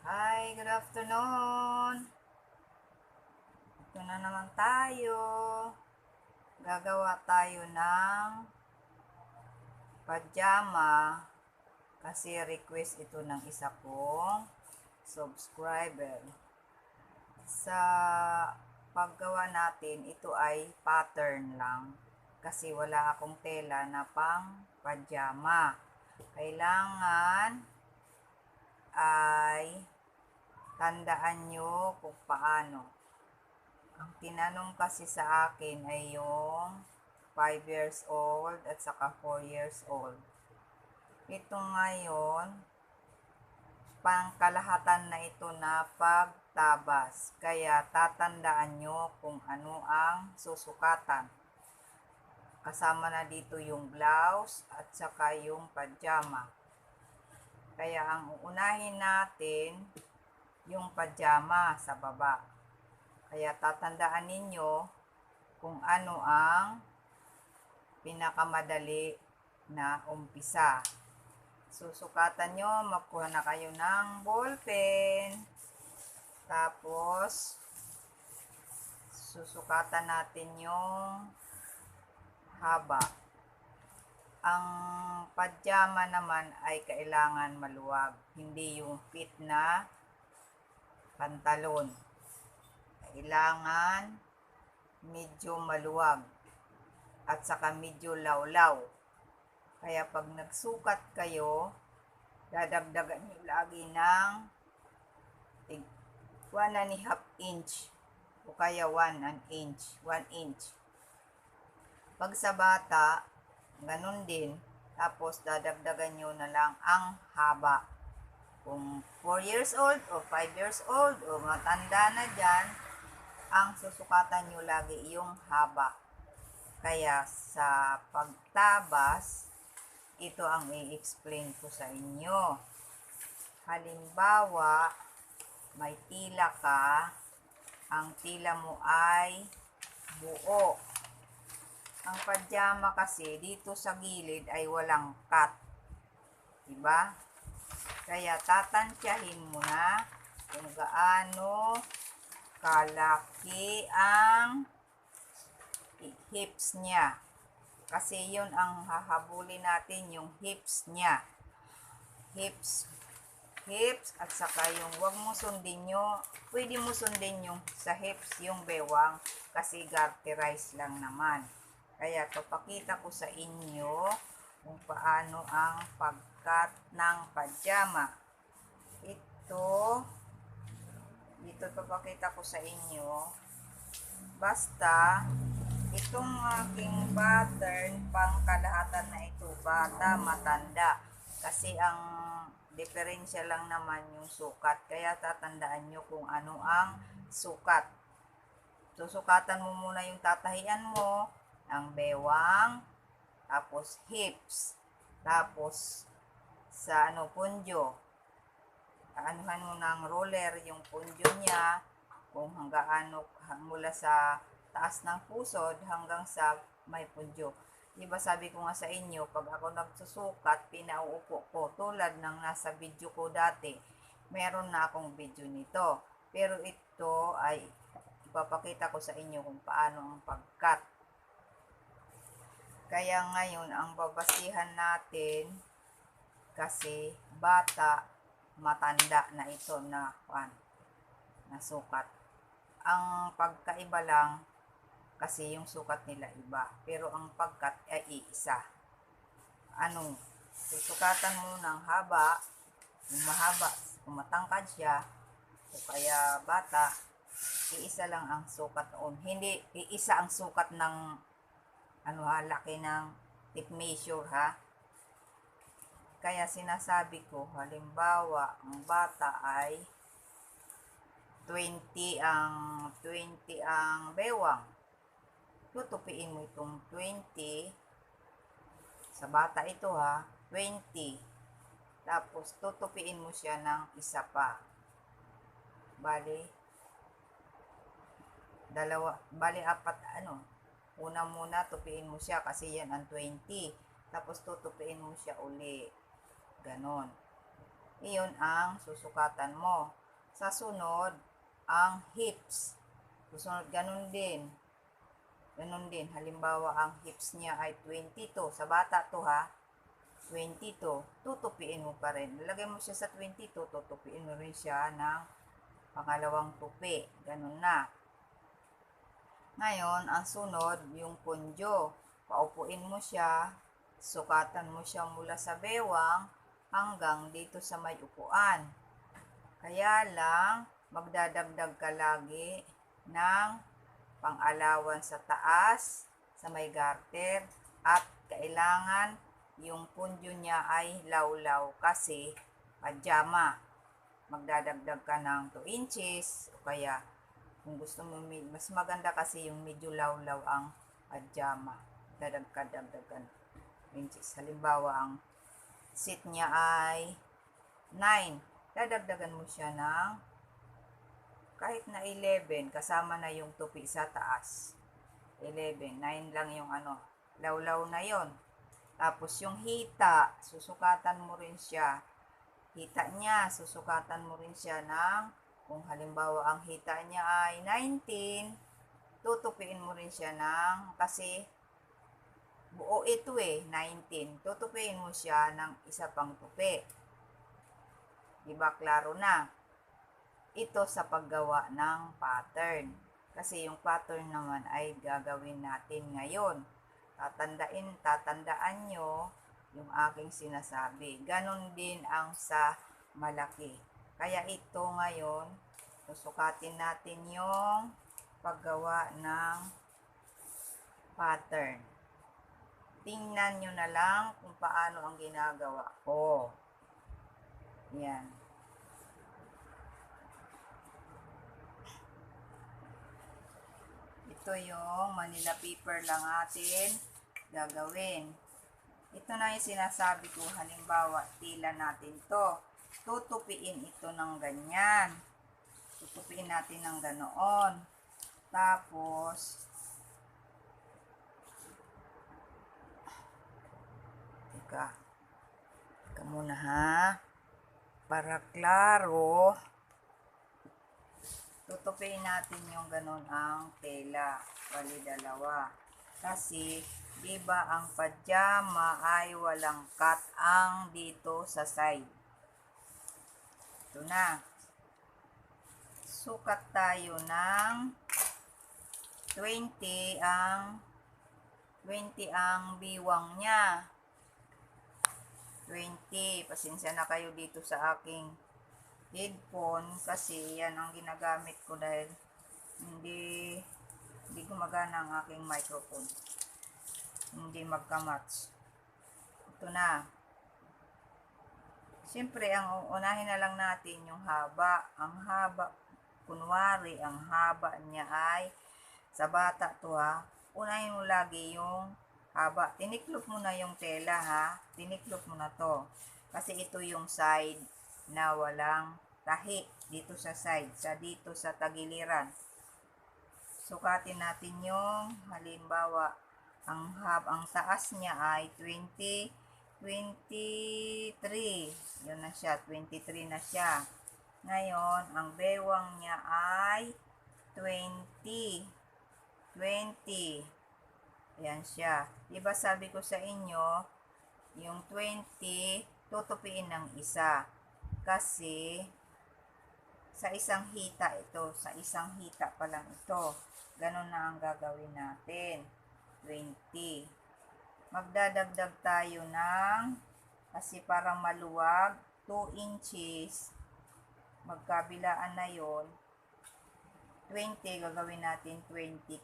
Hi, good afternoon. Ito na naman tayo. Gagawa tayo ng pajama kasi request ito ng isa kong subscriber. Sa paggawa natin, ito ay pattern lang kasi wala akong tela na pang pajama. Kailangan ay tandaan nyo kung paano. Ang tinanong kasi sa akin ay yung 5 years old at saka 4 years old. Ito ngayon, pangkalahatan na ito na pagtabas. Kaya tatandaan nyo kung ano ang susukatan. Kasama na dito yung blouse at saka yung pajama. Kaya ang uunahin natin, yung pajama sa baba. Kaya tatandaan ninyo kung ano ang pinakamadali na umpisa. Susukatan nyo, magkuha na kayo ng ballpen. Tapos, susukatan natin yung haba. Ang pajama naman ay kailangan maluwag, hindi yung fit na pantalon. Kailangan medyo maluwag at saka medyo lawlaw. Kaya pag nagsukat kayo, dadagdagan nyo lagi ng 1.5 inch o kaya 1 inch. Pag sa bata, ganun din. Tapos dadagdagan nyo na lang ang haba. Kung 4 years old o 5 years old o matanda na dyan, ang susukatan nyo lagi yung haba. Kaya sa pagtabas, ito ang i-explain ko sa inyo. Halimbawa, may tila ka, ang tila mo ay buo. Ang pajama kasi dito sa gilid ay walang cut. Diba? Kaya tatansyahin mo na kung gaano kalaki ang hips niya. Kasi yun ang hahabulin natin, yung hips niya. Hips at saka yung wag mo sundin nyo, pwede mo sundin yung sa hips yung bewang kasi garterize lang naman. Kaya papakita ko sa inyo kung paano ang pagkat ng pajama. Dito papakita ko sa inyo. Basta, itong aking pattern, pang kalahatan na ito, bata, matanda. Kasi ang diferensya lang naman yung sukat. Kaya tatandaan nyo kung ano ang sukat. Susukatan mo muna yung tatahian mo, ang bewang, tapos hips, tapos sa punjo. Anuhan mo ng roller yung punjo niya, kung hanggang ano, mula sa taas ng pusod hanggang sa may punjo. Diba sabi ko nga sa inyo, pag ako nagsusukat, pinauupo ko. Tulad ng nasa video ko dati, meron na akong video nito. Pero ito ay ipapakita ko sa inyo kung paano ang pag-cut. Kaya ngayon, ang babasihan natin, kasi bata, matanda na ito na sukat. Ang pagkaiba lang, kasi yung sukat nila iba. Pero ang pagkat ay iisa. Susukatan mo ng haba, yung mahaba, kung matangkad siya, o kaya bata, iisa lang ang sukat noon. Hindi, iisa ang sukat ng, laki ng tape measure ha. Kaya sinasabi ko, halimbawa, ang bata ay 20 ang bewang. Tutupiin mo itong 20 sa bata ito ha, 20. Tapos tutupiin mo siya ng isa pa. Bali apat Una muna tupiin mo siya kasi yan ang 20. Tapos tutupiin mo siya uli. Ganon. Iyon ang susukatan mo. Sa sunod, ang hips. Susunod, ganun din. Ganun din. Halimbawa, ang hips niya ay 22. Sa bata to ha, 22. Tutupiin mo pa rin. Lalagay mo siya sa 22, tutupiin mo rin siya ng pangalawang tupi. Ganun na. Ngayon, ang sunod, yung punjo. Paupuin mo siya, sukatan mo siya mula sa bewang hanggang dito sa may upuan. Kaya lang, magdadagdag ka lagi ng pang-alawan sa taas, sa may garter, at kailangan yung punjo niya ay lawlaw kasi pajama. Magdadagdag ka ng 2 inches o kaya kung gusto mo, mas maganda kasi yung medyo lawlaw ang pajama. Dagdagan 2 inches. Halimbawa, ang seat niya ay 9. Dadagdagan mo siya ng kahit na 11, kasama na yung tupi sa taas. 11, 9 lang yung lawlaw na yon. Tapos yung hita, susukatan mo rin siya. Hita niya, susukatan mo rin siya ng, kung halimbawa ang hita niya ay 19, tutupiin mo rin siya ng, kasi buo ito 19. Tutupiin mo siya ng isa pang tupi. Diba, klaro na? Ito sa paggawa ng pattern. Kasi yung pattern naman ay gagawin natin ngayon. Tatandaan nyo yung aking sinasabi. Ganon din ang sa malaki. Kaya ito ngayon, susukatin natin yung paggawa ng pattern. Tingnan nyo na lang kung paano ang ginagawa ko. Yan. Ito yung Manila paper lang atin gagawin. Ito na yung sinasabi ko, halimbawa, tila natin to. Tutupiin ito ng ganyan. Tutupiin natin ng ganoon. Tapos, teka muna ha. Para klaro, tutupiin natin yung ganon ang tela. Bali, dalawa. Kasi, diba ang pajama ay walang cut ang dito sa side. Ito na. Sukat tayo ng 20 ang biwang niya. 20. Pasensya na kayo dito sa aking headphone kasi yan ang ginagamit ko dahil hindi gumagana ang aking microphone. Hindi magka-match. Ito na. Siyempre, ang unahin na lang natin yung haba. Ang haba, kunwari, ang haba niya ay, sa bata to ha, unahin mo lagi yung haba. Tiniklop mo na yung tela ha. Tiniklop mo na to. Kasi ito yung side na walang tahi. Dito sa side. Dito sa tagiliran. Sukatin natin yung halimbawa ang taas niya ay 23. Yun na siya, 23 na siya. Ngayon, ang bewang niya ay 20. Ayan siya. Diba sabi ko sa inyo, yung 20, tutupiin ng isa. Kasi, sa isang hita ito, sa isang hita pa lang ito. Ganon na ang gagawin natin. 20. Magdadagdag tayo ng, kasi parang maluwag, 2 inches. Magkabilaan na yon. 20, gagawin natin 22.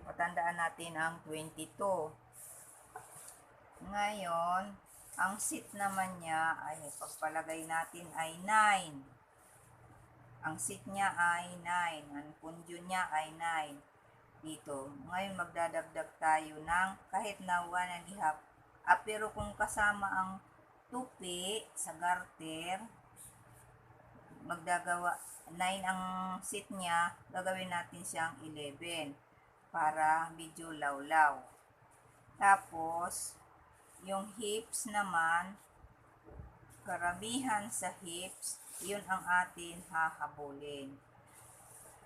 Patandaan natin ang 22. Ngayon, ang seat naman niya ay pagpalagay natin ay 9. Ang seat niya ay 9. Ang punjo niya ay 9. Dito. Ngayon, magdadagdag tayo ng kahit na 1.5. Pero kung kasama ang tupi sa garter, magdagawa 9 ang seat niya, gagawin natin siyang 11 para medyo lawlaw. Tapos, yung hips naman, karamihan sa hips, yun ang atin hahabulin.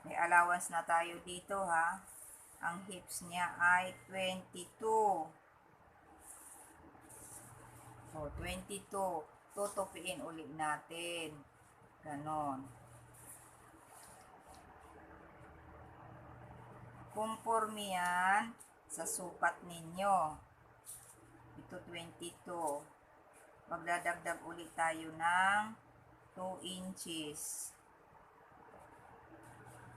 May allowance na tayo dito ha. Ang hips niya ay 22. So, 22. Tutupiin ulit natin. Ganon. Conforme yan sa sukat ninyo. Ito 22. Magdadagdag ulit tayo ng 2 inches.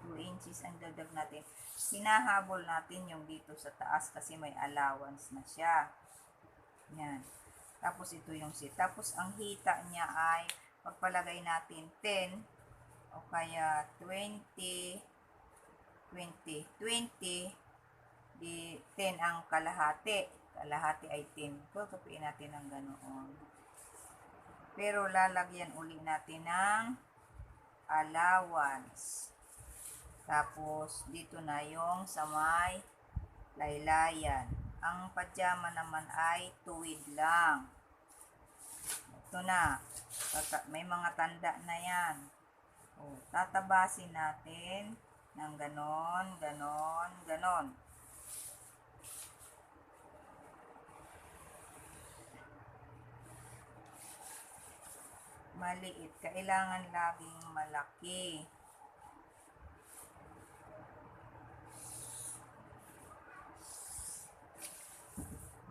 2 inches ang dagdag natin. Hinahabol natin yung dito sa taas kasi may allowance na siya. Yan. Tapos ito yung sit. Tapos ang hita niya ay pagpalagay natin 10 o kaya 20, 20, 20, di 10 ang kalahati. Kalahati ay 10. Tutupiin natin ng ganoon. Pero lalagyan uli natin ng allowance. Tapos dito na yung sa may laylayan. Ang pajama naman ay tuwid lang. Ito na. May mga tanda na yan. O, tatabasin natin ng ganon, ganon, ganon. Maliit. Kailangan laging malaki.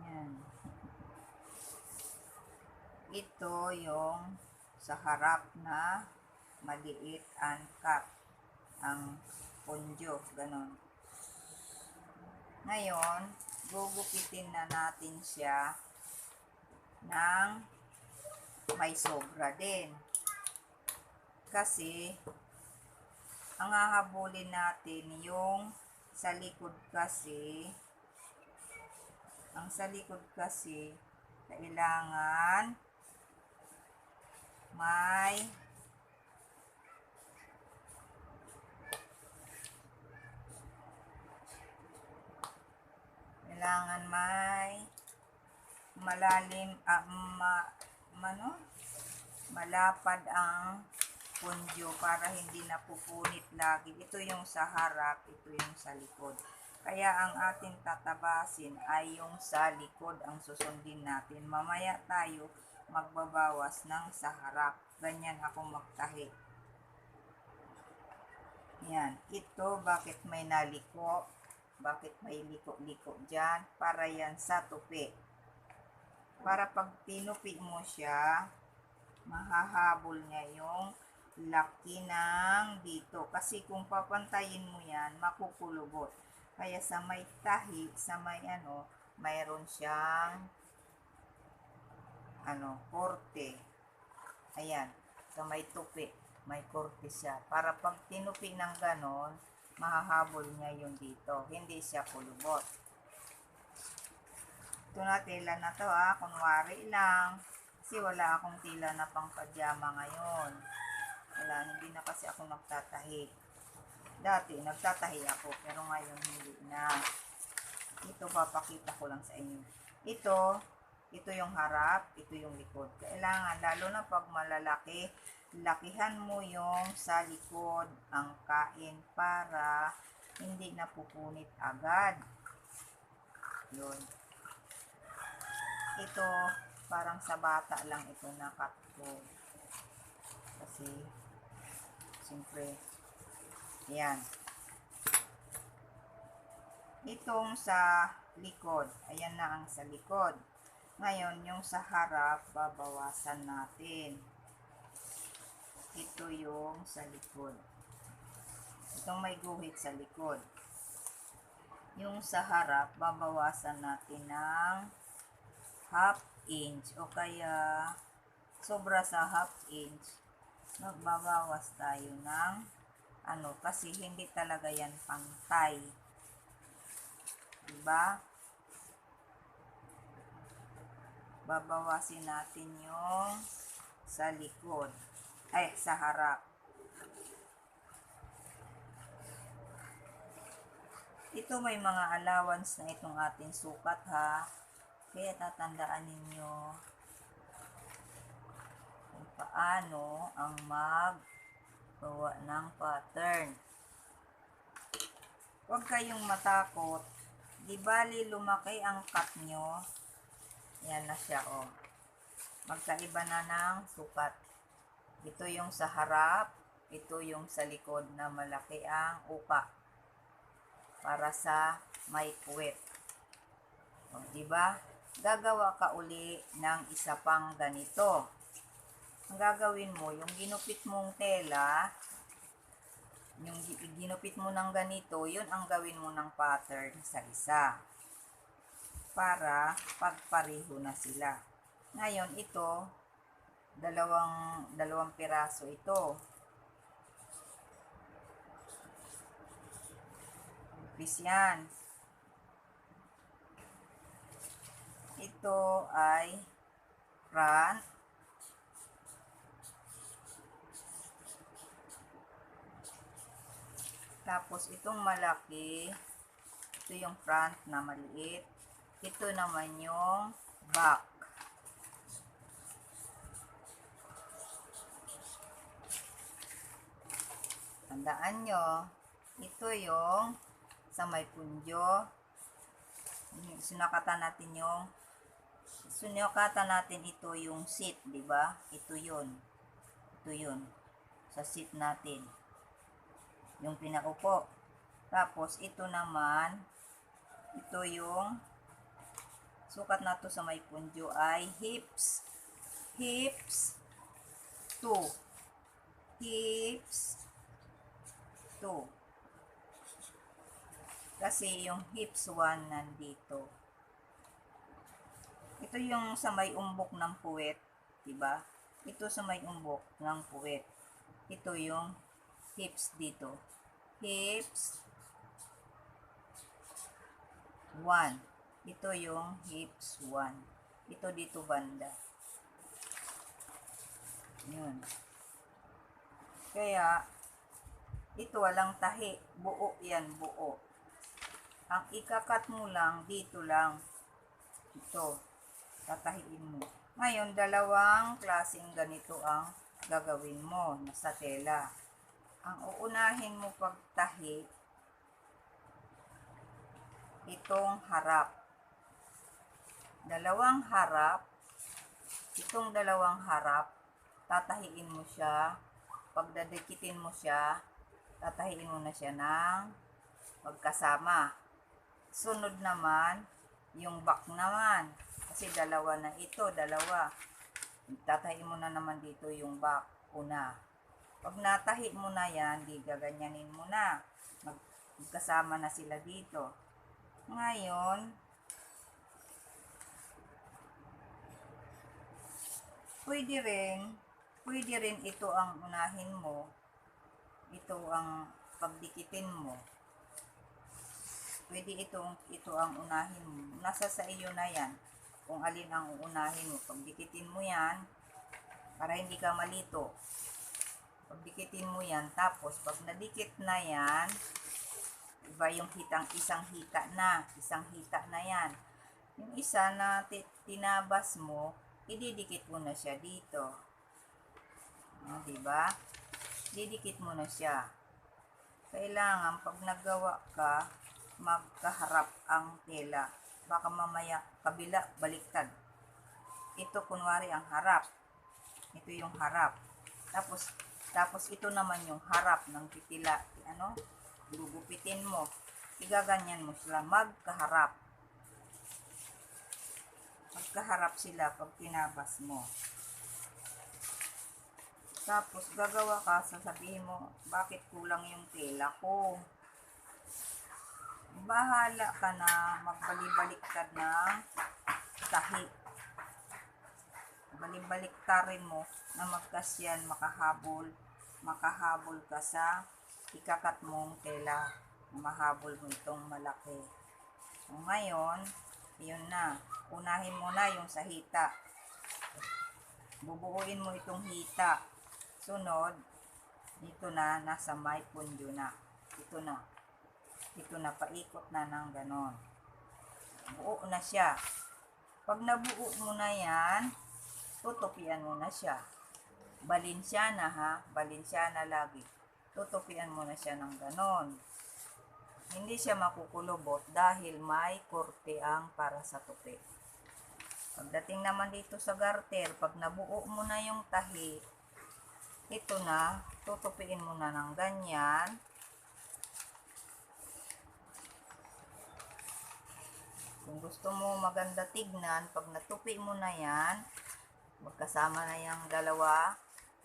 Yan. Ito yung sa harap na maliit uncut. Ang ponjo. Ganon. Ngayon, gugupitin na natin siya ng may sobra din. Kasi, ang hahabulin natin yung sa likod kasi, ang sa likod kasi, kailangan may malalim, malapad ang ponjo para hindi napupunit lagi. Ito yung sa harap, ito yung sa likod. Kaya ang ating tatabasin ay yung sa likod ang susundin natin. Mamaya tayo magbabawas ng sa harap. Ganyan ako magtahi. Yan. Ito, bakit may naliko? Bakit may liko-liko dyan? Para yan sa tupi. Para pag tinupi mo siya, mahahabol niya yung laki ng dito. Kasi kung papantayin mo yan, makukulubot. Kaya sa may tahi, sa may mayroon siyang korte. Ayan, sa may tupi, may korte siya. Para pag tinupi ng ganon, mahahabol niya yung dito. Hindi siya kulubot. Ito na, tela na to kunwari lang. Kasi wala akong tela na pang pajama ngayon. Wala, hindi na kasi ako nagtatahi. Dati, nagtatahi ako, pero ngayon hindi na. Ito, papakita ko lang sa inyo. Ito yung harap, ito yung likod. Kailangan, lalo na pag malalaki, lakihan mo yung sa likod ang kain para hindi napupunit agad. Yun. Ito, parang sa bata lang ito na-cut ko. Kasi, siyempre, yan. Itong sa likod, ayan na ang sa likod. Ngayon, yung sa harap, babawasan natin. Ito yung sa likod. Itong may guhit sa likod. Yung sa harap, babawasan natin ng half inch o kaya sobra sa half inch. Magbabawas tayo ng kasi hindi talaga yan pantay. Diba? Babawasin natin yung sa likod. Ay, sa harap. Ito may mga allowance na itong ating sukat ha. Kaya tatandaan ninyo. paano ang maggawa ng pattern. Huwag kayong matakot. Di bali lumaki ang cut nyo. Yan na siya, oh. Magkaiba na ng sukat. Ito yung sa harap, ito yung sa likod na malaki ang uka para sa may puwet. O, diba? Gagawa ka uli ng isa pang ganito. Ang gagawin mo, yung ginupit mong tela, yung ginupit mo ng ganito, yun ang gawin mo ng pattern sa isa. Para pagpareho na sila. Ngayon, ito, dalawang piraso ito. Piece yan. Ito ay front. Tapos, itong malaki, ito yung front na maliit. Ito naman yung back. Tandaan nyo, ito yung sa may punjo. Sinukatan natin ito yung seat, di ba? Ito yun. Ito yun. Sa seat natin. Yung pinaupo. Tapos, ito naman, ito yung sukat na to sa may punjo ay hips. Hips 2. Hips 2. Kasi yung hips 1 nandito. Ito yung sa may umbok ng puwet, diba? Ito sa may umbok ng puwet. Ito yung hips dito. Hips 1. Ito yung hips 1. Ito dito banda. Yun. Kaya, ito walang tahi. Buo yan, buo. Ang ikakat mo lang, dito lang. Ito. Tatahiin mo. Ngayon, dalawang klaseng ganito ang gagawin mo sa tela. Ang uunahin mo pagtahi, itong harap. Dalawang harap. Itong dalawang harap, tatahiin mo siya. Pag dadikitin mo siya, tatahiin mo na siya ng magkasama. Sunod naman, yung back naman. Kasi dalawa na ito, dalawa. Tatahiin mo na naman dito yung back, una. Pag natahi mo na yan, di gaganyanin mo na. Magkasama na sila dito. Ngayon, pwede rin ito ang unahin mo. Ito ang pagdikitin mo. Pwede ito ang unahin mo. Nasa sa iyo na yan. Kung alin ang uunahin mo. Pagdikitin mo yan, para hindi ka malito. Pagdikitin mo yan, tapos pag nadikit na yan, iba yung isang hita na yan. Yung isa na tinabas mo, ididikit mo na siya dito. Diba? Didikit mo na siya. Kailangan pag naggawa ka, magkaharap ang tela. Baka mamaya kabila, baliktad. Ito kunwari ang harap. Ito yung harap. Tapos ito naman yung harap ng titila. Gugupitin mo. Igaganyan mo sila. Magkaharap. Magkaharap sila pag tinabas mo. Tapos gagawa ka, sasabihin mo, bakit kulang yung tela ko? Bahala ka na magbalik-baliktad ng tahi. Balik-baliktarin mo na magkasyan, makahabol ka sa ikakat mong tela. Mahabol mo itong malaki. So, ngayon, yun na. Unahin mo na yung sa hita. Bubuuin mo itong hita. Sunod, dito na, nasa may punjo na. Ito na, paikot na ng ganon. Buo na siya. Pag nabuo mo na yan, tutupian mo na siya. Balenciana ha, Balenciana lagi. Tutupian mo na siya ng ganon. Hindi siya makukulubot dahil may korte ang para sa tupi. Pagdating naman dito sa garter, pag nabuo mo na yung tahi, ito na, tutupiin mo na ng ganyan. Kung gusto mo maganda tignan, pag natupi mo na yan, magkasama na yung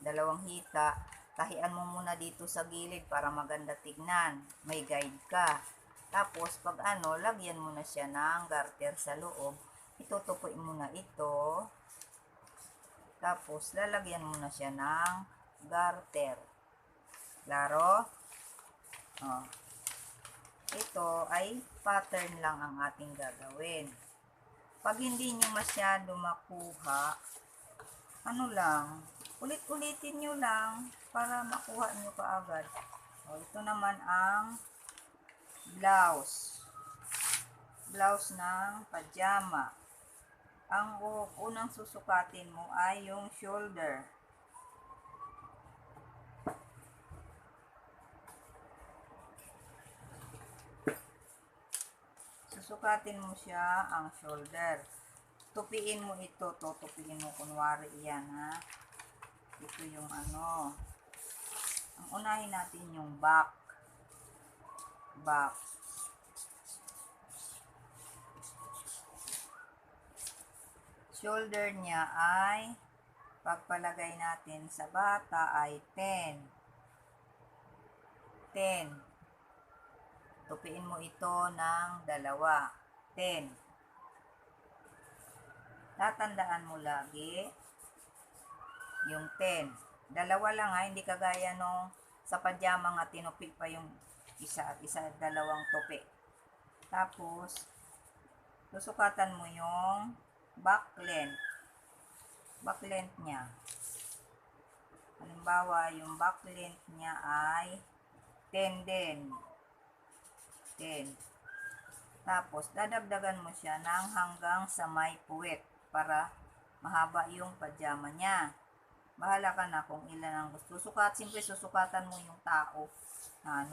dalawang hita, tahian mo muna dito sa gilid para maganda tignan. May guide ka. Tapos, pag lagyan mo na siya ng garter sa loob. Itutupoy mo na ito. Tapos, lalagyan mo na siya ng garter. Klaro? Oh. Ito ay pattern lang ang ating gagawin. Pag hindi nyo masyado makuha, ulit-ulitin nyo lang para makuha nyo kaagad. O, ito naman ang blouse. Blouse ng pajama. Ang unang susukatin mo ay yung shoulder. Susukatin mo siya ang shoulder. Tupiin mo ito, tupiin mo kunwari yan ha. Ito yung Ang unahin natin yung back. Shoulder niya ay, pagpalagay natin sa bata ay 10. Tupiin mo ito ng 2. 10. Tatandaan mo lagi yung 10. 2 lang ha, hindi kagaya nung sa pajama nga tinupi pa yung isa 2 tupi. Tapos, susukatan mo yung back length niya. Halimbawa, yung back length niya ay 10 din. 10. Tapos, dadagdagan mo siya ng hanggang sa may puwet para mahaba yung pajama niya. Bahala ka na kung ilan ang gusto. Simple susukatan mo yung tao na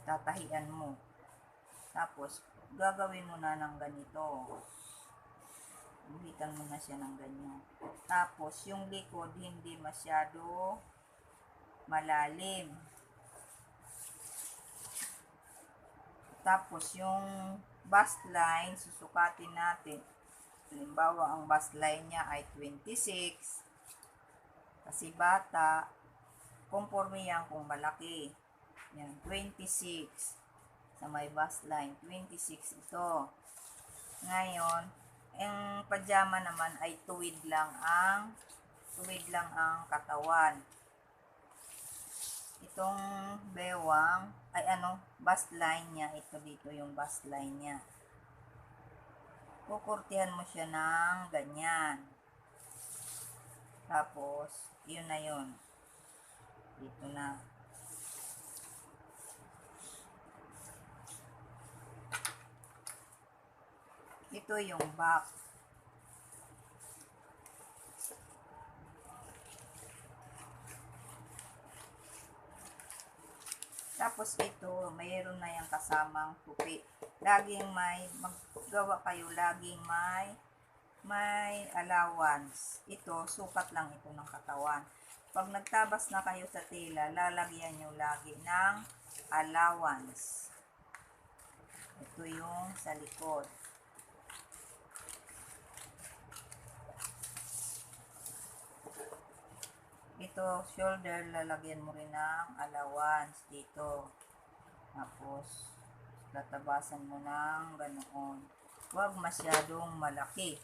tatahian mo. Tapos, gagawin mo na ng ganito. Buhitan mo na siya ng ganyan. Tapos, yung likod hindi masyado malalim. Tapos, yung bust line, susukatin natin. Halimbawa, ang bust line niya ay 26. Kasi bata, conforme yan kung malaki. Yan, 26. Sa may bust line, 26 ito. Ngayon, ang pajama naman ay tuwid lang ang katawan. Itong bewang ay bust line niya, ito dito yung bust line niya. Kukurtihan mo siya ng ganyan. Tapos, yun na yun. Dito na. Ito yung back. Tapos ito, mayroon na yung kasamang tupi. Laging maggawa kayo, laging may allowance. Ito, sukat lang ito ng katawan. Pag nagtabas na kayo sa tela, lalagyan nyo lagi ng allowance. Ito yung sa likod. Ito, shoulder, lalagyan mo rin ng allowance dito. Tapos, tatabasan mo ng ganoon. Huwag masyadong malaki.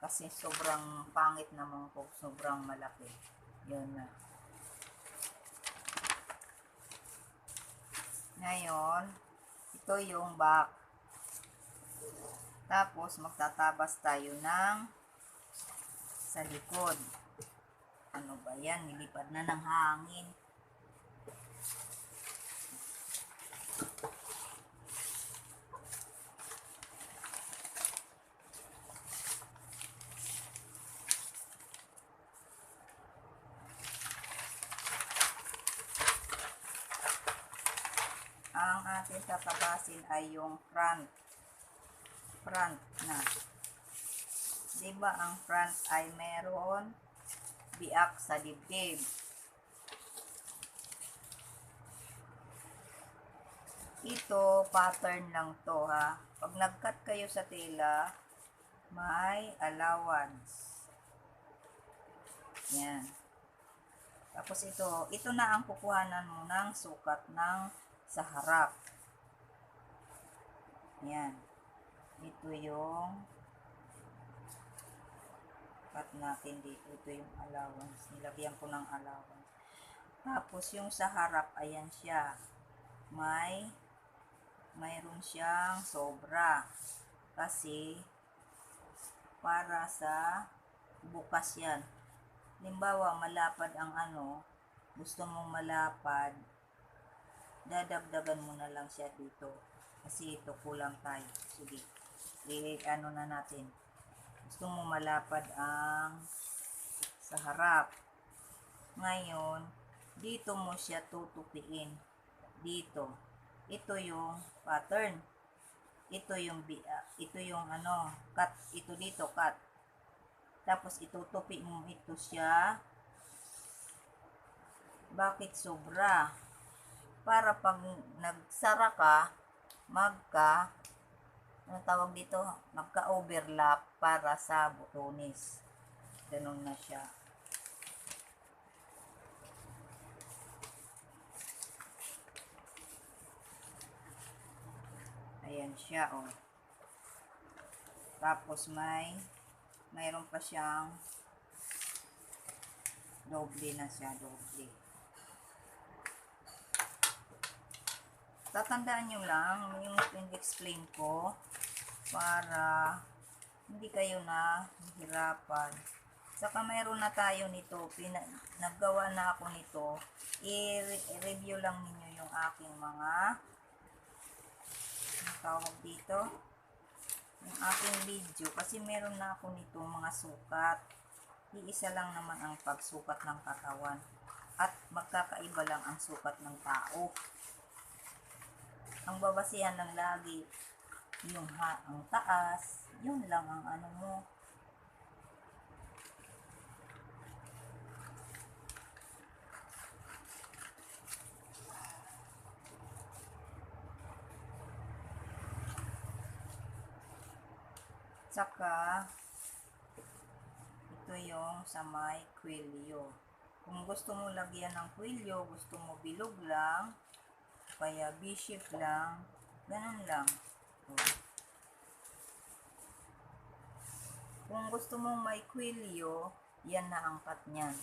Kasi sobrang pangit naman po, sobrang malaki. Yun na. Ngayon, ito yung back. Tapos, magtatabas tayo ng sa likod. Ano ba yan? Nilipad na ng hangin. natin tatabasin ay yung front. Front na. Diba ang front ay meron biak sa dibdib. Ito, pattern lang to ha. Pag nag-cut kayo sa tela, may allowance. Yan. Tapos ito na ang kukuhanan mo ng sukat ng sa harap. Yan. Ito yung cut natin dito. Ito yung allowance. Nilagyan ko ng allowance. Tapos yung sa harap, ayan siya. Mayroon siyang sobra. Kasi para sa bukas yan. Halimbawa, malapad ang gusto mong malapad, dadagdagan mo na lang siya dito. Kasi ito kulang tayo. Sige, na natin. Gusto mong malapad ang sa harap. Ngayon, dito mo siya tutupiin. Dito. Ito yung pattern. Ito yung cut. Ito dito, cut. Tapos itutupi mo ito siya. Bakit sobra? Para pag nagsara ka, magka-overlap para sa butones. Ganun na siya. Ayan siya, oh. Tapos mayroon pa siyang doble na siya, doble. Tatandaan nyo lang yung explain ko para hindi kayo na hihirapan. Saka mayroon na tayo nito, naggawa na ako nito. I-review lang ninyo yung aking mga tawag dito, yung aking video, kasi meron na ako nito mga sukat. Iisa lang naman ang pagsukat ng katawan at magkakaiba lang ang sukat ng tao. Ang babasihan lang lagi yung ang taas, yun lang ang mo. Saka ito yung sa may kwelyo. Kung gusto mo lagyan ng kwelyo, gusto mo bilog lang, kaya V-shape lang, ganun lang. Kung gusto mong may kwelyo, yan na ang cut niyan.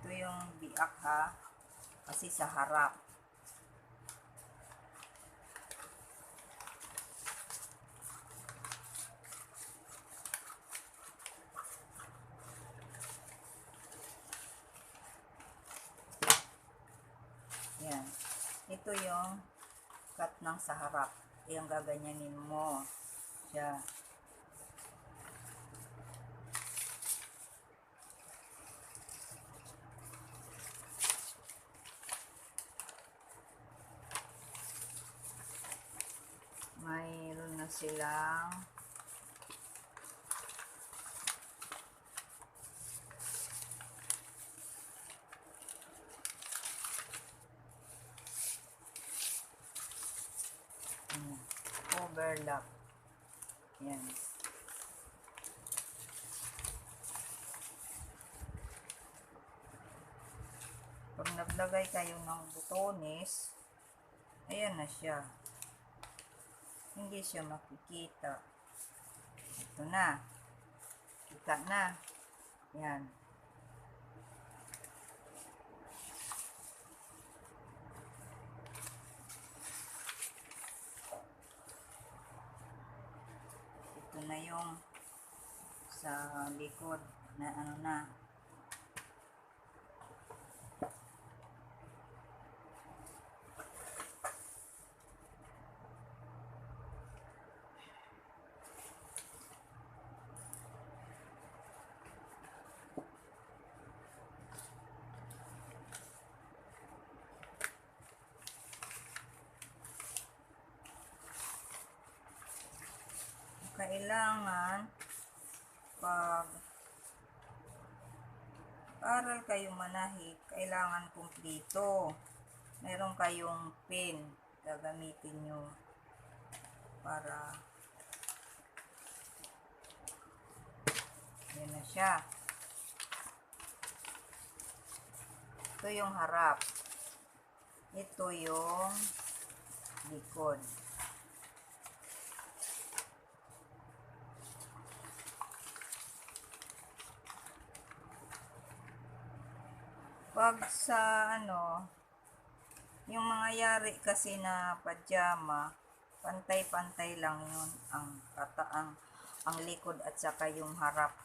Ito yung biak ha, kasi sa harap. Yan. Ito yung cut ng sa harap. Yung gaganyanin mo siya. Mayroon na silang overlap. Yan. Pag naglagay kayo ng butones, ayan na siya. Hindi siya makikita. Ito na. Kita na. Yan. Ito na yung sa likod na na. kailangan pag aral kayo manahik, kailangan kumplito. Meron kayong pen, gagamitin nyo para yan na siya. Ito yung harap. Ito yung likod. Pag sa yung mga yari kasi na pajama, pantay-pantay lang yun ang likod at saka yung harap.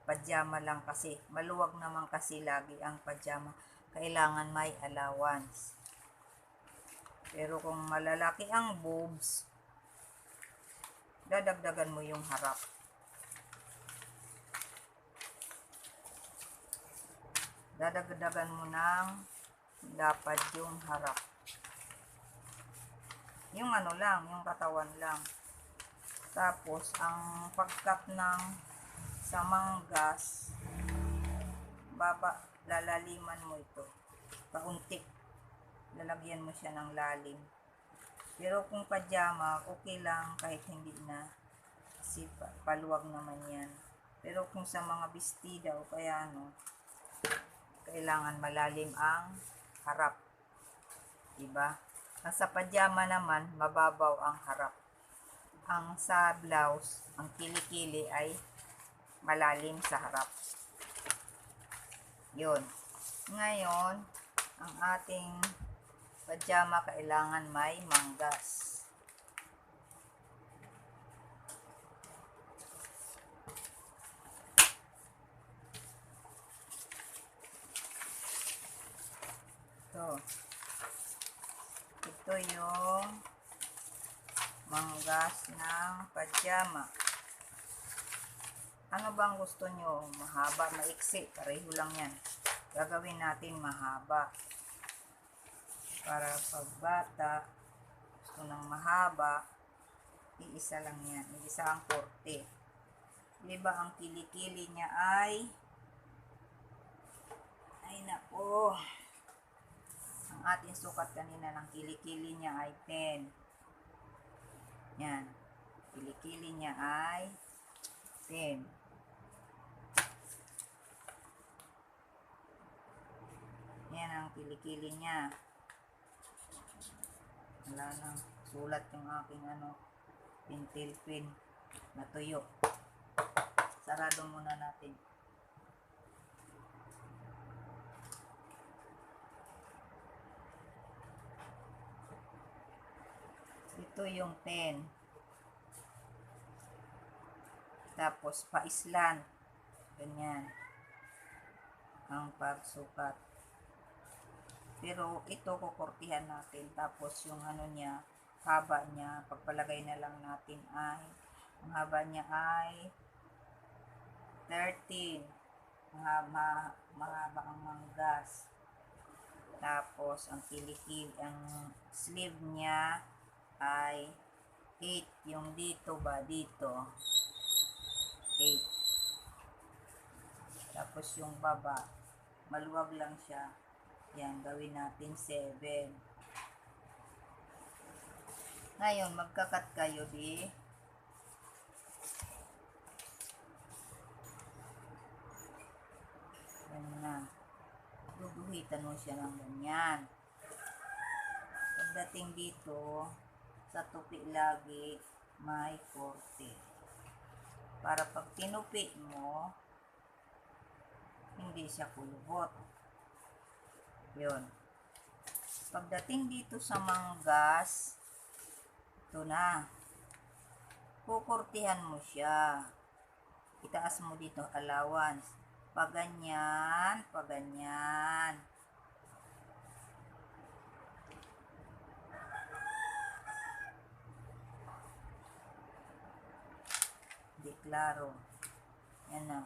Pajama lang kasi, maluwag naman kasi lagi ang pajama. Kailangan may allowance. Pero kung malalaki ang boobs, dadagdagan mo yung harap. Dadagdagan mo ng dapat yung harap. Yung lang, yung katawan lang. Tapos, ang pagkat ng sa manggas, lalaliman mo ito. Kaunti. Lalagyan mo siya ng lalim. Pero kung pajama, okay lang kahit hindi na. Kasi paluwag naman yan. Pero kung sa mga bestida o kaya kailangan malalim ang harap. Diba? Ang sa pajama naman, mababaw ang harap. Ang sa blouse, ang kilikili ay malalim sa harap. Yun. Ngayon, ang ating pajama kailangan may manggas. Ito yung manggas ng pajama. Ano bang gusto nyo? Mahaba, maiksi, pareho lang yan. Gagawin natin mahaba. Para pag bata, gusto ng mahaba, iisa lang yan. Iisa ang korte. Diba ang kilikili niya ay nako. Ang ating sukat kanina ng kilikili niya ay 10. Yan. Kilikili niya ay 10. Yan ang kilikili niya. Wala nang sulat yung aking pentel pen. Natuyo. Sarado muna natin. Ito yung 10. Tapos pa-islan. Ganyan. Ang pagsukat. Pero ito kukurtihan natin. Tapos yung niya, haba niya, pagpalagay na lang natin ay, ang haba niya ay 13. Mahaba ang manggas. Tapos ang kilikil, ang sleeve niya ay 8. Yung dito ba? Dito. 8. Tapos yung baba, maluwag lang siya. Yan, gawin natin 7. Ngayon, magkakat kayo ganyan na. Guguhitan mo siya ng ganyan. Pagdating dito, sa tupi lagi, may korte. Para pag tinupi mo, hindi siya kulubot. Yun. Pagdating dito sa manggas, ito na. Kukurtihan mo siya. Itaas mo dito allowance. Paganyan, paganyan. Hindi klaro. Yan na.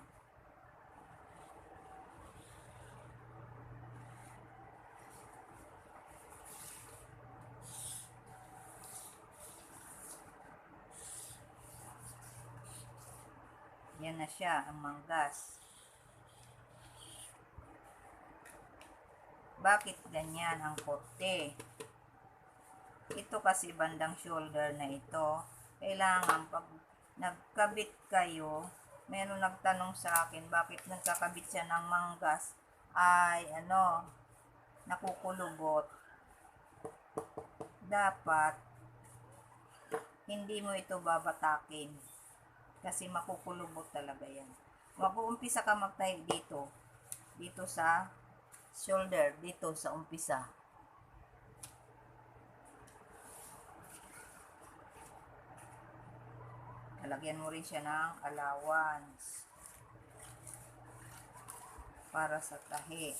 Yan na siya, ang manggas. Bakit ganyan ang korte? Ito kasi bandang shoulder na ito. Kailangan pag nagkabit kayo, meron nagtanong sa akin bakit nagkakabit siya ng manggas ay nakukulubot. Dapat hindi mo ito babatakin kasi makukulubot talaga yan. Mag-uumpisa ka magtahi dito sa shoulder, dito sa umpisa. Lalagyan mo rin siya ng allowance para sa tahi.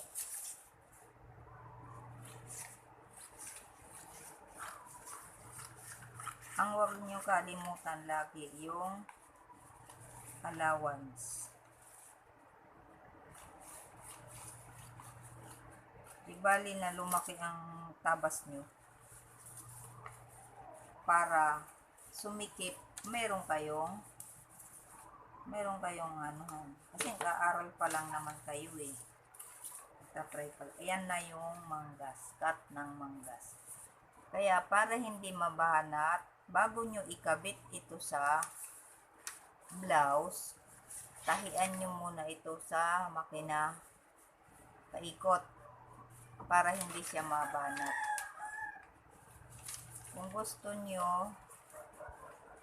Ang huwag nyo kalimutan lagi yung allowance. Di bali na lumaki ang tabas nyo para sumikip, meron kayong kasi kaaral pa lang naman kayo eh. Try pa. Ayan na yung manggas, cut ng manggas. Kaya para hindi mabanat, bago nyo ikabit ito sa blouse, tahian nyo muna ito sa makina paikot para hindi siya mabanat. Kung gusto nyo,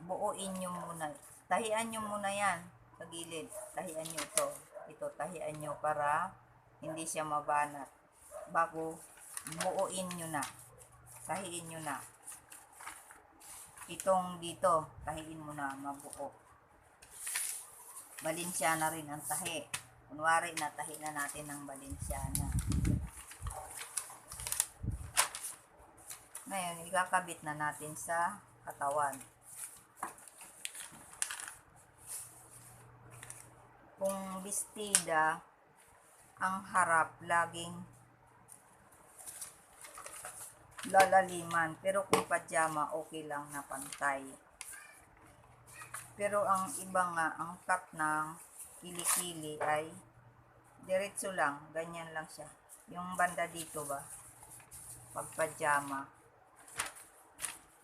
buuin nyo muna. Tahian nyo muna yan sa gilid. Tahian nyo ito. Ito, tahian nyo para hindi siya mabanat. Bago, buuin nyo na. Tahiin nyo na. Itong dito, tahiin mo na, mabuo. Balinsyana rin ang tahi. Kunwari, natahi na natin ng balinsyana. Ngayon, ikakabit na natin sa katawan. Kung bestida, ang harap laging lalaliman. Pero kung pajama, okay lang na pantay. Pero ang iba nga, ang cut ng kilikili ay diretso lang. Ganyan lang siya. Yung banda dito ba? Pag pajama.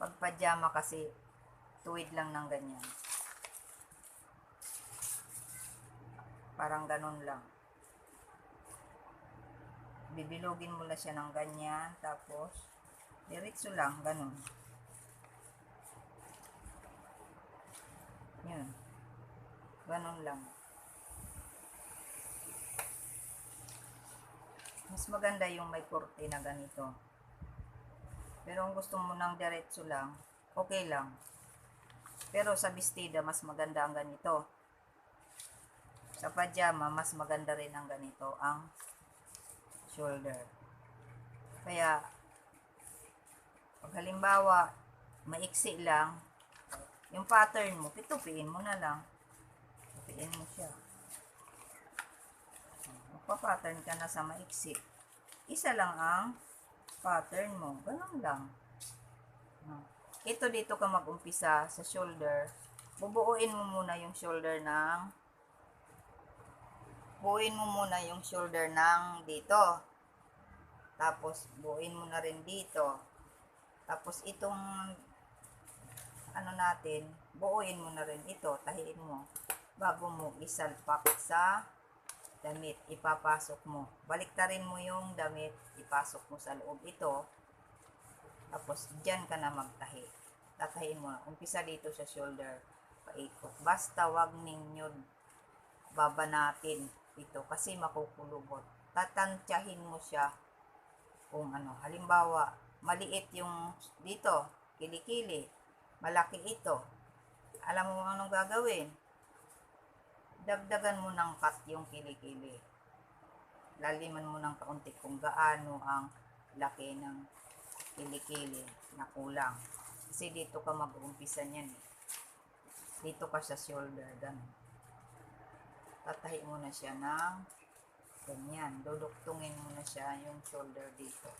Pag pajama kasi, tuwid lang ng ganyan. Parang ganun lang. Bibilugin mo lang siya ng ganyan. Tapos, diretso lang. Ganun. Yun. Ganun lang. Mas maganda yung may korte na ganito. Pero kung gusto mo ng diretso lang, okay lang. Pero sa bestida, mas maganda ang ganito. Sa pajama, mas maganda rin ang ganito, ang shoulder. Kaya, pag halimbawa, maiksi lang, yung pattern mo, pitupiin mo na lang. Pitupiin mo siya. Magpa-pattern ka na sa maiksi. Isa lang ang pattern mo. Ganun lang. Ito dito ka mag-umpisa sa shoulder. Bubuuin mo muna yung shoulder ng dito. Tapos, buuin mo na rin dito. Tapos, itong natin, buuin mo na rin ito. Tahiin mo. Bago mo isalpak sa damit, ipapasok mo. Baliktarin mo yung damit, ipasok mo sa loob ito. Tapos, dyan ka na magtahi. Tatahiin mo na. Umpisa dito sa shoulder. Paikot. Basta wag ninyo babanatin ito kasi makukulubot. Tatantyahin mo siya kung halimbawa, maliit yung dito, kilikili, malaki ito. Alam mo anong gagawin? Dagdagan mo ng cut yung kilikili. Laliman mo ng kaunti kung gaano ang laki ng kilikili na kulang. Kasi dito ka mag-uumpisa niyan. Dito ka sa shoulder, ganun. Tatahi mo na siya ng ganyan. Duduktungin mo na siya yung shoulder dito.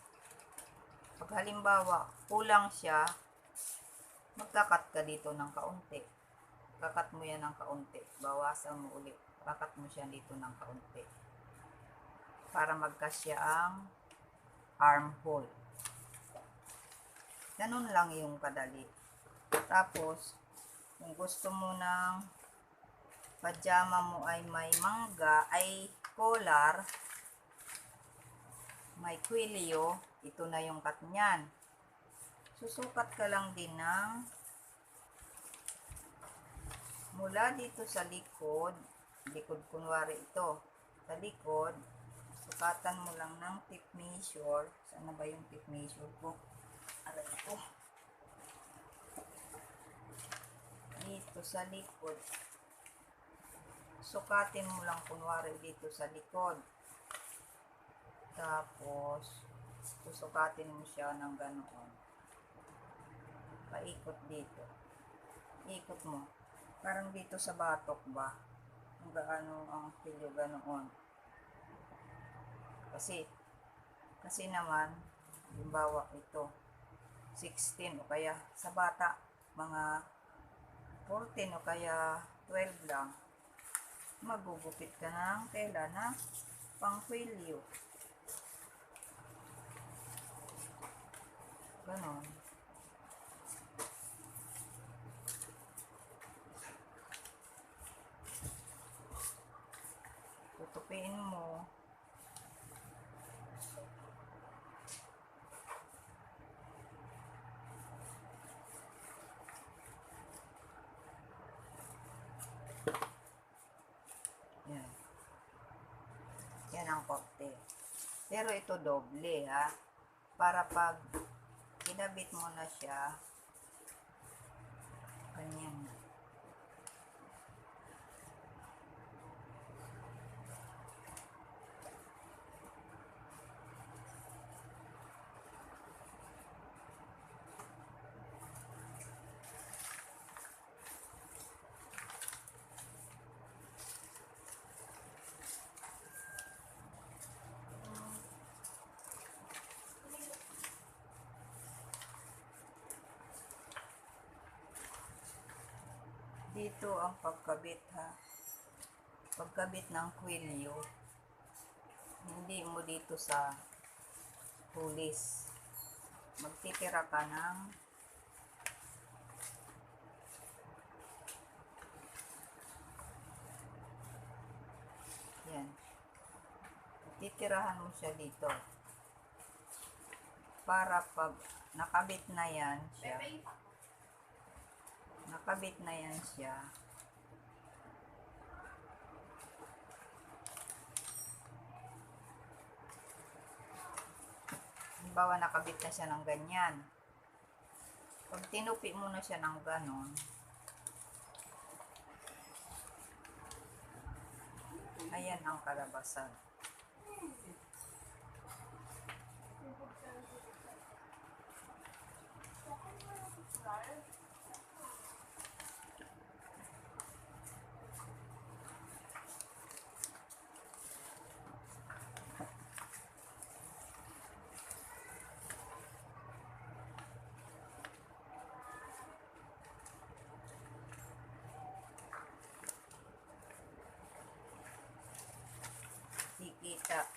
Pag halimbawa, kulang siya, magkakat ka dito ng kaunti. kakat mo yan ng kaunti. Bawasan mo ulit. Kakat mo siya dito ng kaunti. Para magkasya ang armhole. Ganun lang yung kadali. Tapos, kung gusto mo ng pajama mo ay may mangga, ay collar, may kwilyo, ito na yung cut niyan. Susukat ka lang din ng mula dito sa likod kunwari ito, sa likod, sukatan mo lang ng tape measure. Saan na ba yung tape measure ko? Aray ko. Dito sa likod. Sukatin mo lang kunwari dito sa likod. Tapos, susukatin mo siya ng ganoon. Paikot dito. Ikot mo. Parang dito sa batok ba? Kung gaano ang pilyo ganoon. Kasi naman, halimbawa ito, 16 o kaya sa bata, mga 14 o kaya 12 lang, magugupit ka ng tela na pangkwilyo. Ganon. Tutupiin mo. Yan. Yan ang korte. Pero ito doble ha. Para pag kinabit mo na siya, ganyan na. Dito ang pagkabit ha. Pagkabit ng kwilyo, hindi mo dito sa tulis. Magtitira ka ng yan. Titirahan mo siya dito. Para pag nakabit na yan siya, halimbawa nakabit na siya ng ganyan. Pag tinupi mo na siya ng ganon, ayan ang kalabasan. Kikita.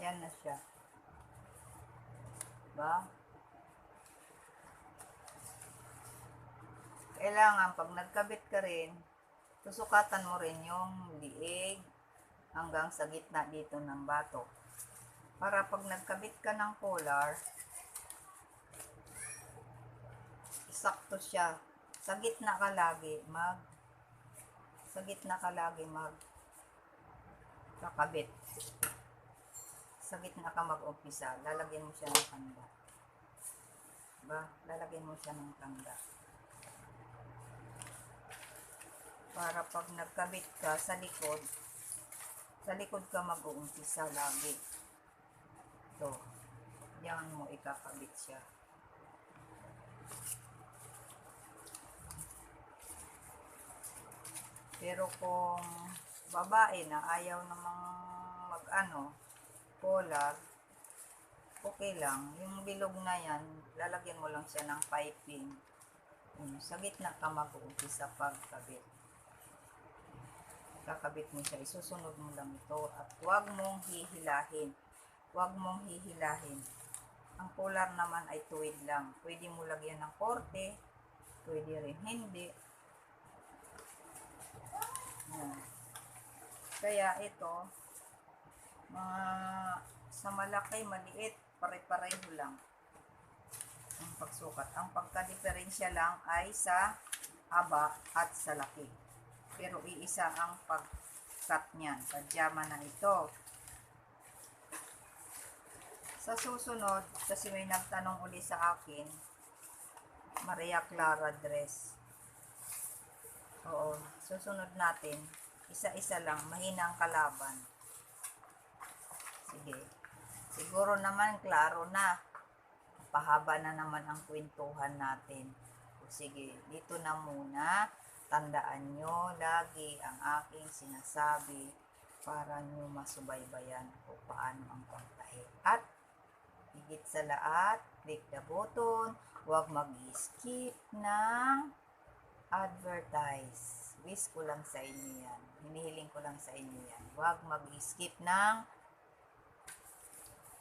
Yan na siya. Ba? Kailangan pag nagkabit ka rin, susukatan mo rin yung liig hanggang sa gitna dito ng batok. Para pag nagkabit ka ng collar, sakto siya. Sa gitna ka lagi kakabit. Sa gitna ka mag-umpisa, lalagyan mo siya ng kanda. Diba? Lalagyan mo siya ng kanda. Para pag nagkabit ka sa likod ka mag-uumpisa lagi. Ito. Diyan mo ikakabit siya. Pero kung babae na ayaw namang polar, okay lang. Yung bilog na yan, lalagyan mo lang siya ng piping. Sa gitna ka mag-uumpisa sa pagkabit. Kakabit mo siya, isusunod mo lang ito at huwag mong hihilahin. Huwag mong hihilahin. Ang polar naman ay tuwid lang. Pwede mo lagyan ng korte, pwede rin hindi. Yan. Kaya ito, sa malaki, maliit, pare-pareho lang ang pagsukat. Ang pagka-diferensya lang ay sa haba at sa laki. Pero iisa ang pag-cut niyan. Pajama na ito. Sa susunod, kasi may nagtanong uli sa akin, Maria Clara dress. Oo, susunod natin, isa-isa lang, mahinang kalaban. Sige. Siguro naman, klaro na. Pahaba na naman ang kwentuhan natin. O sige, dito na muna. Tandaan nyo lagi ang aking sinasabi para nyo masubaybayan kung paano ang pagtahi. At higit sa lahat, click the button. Huwag mag-skip ng advertise. Wish ko lang sa inyo yan. Hinihiling ko lang sa inyo yan. Huwag mag-skip ng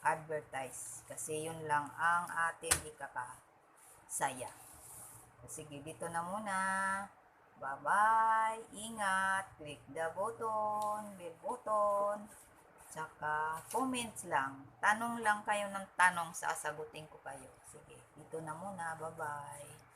advertise. Kasi yun lang ang ating ikakasaya. Sige, dito na muna. Bye-bye. Ingat. Click the button. Bell button. Tsaka comments lang. Tanong lang kayo ng tanong, sasagutin ko kayo. Sige, dito na muna. Bye-bye.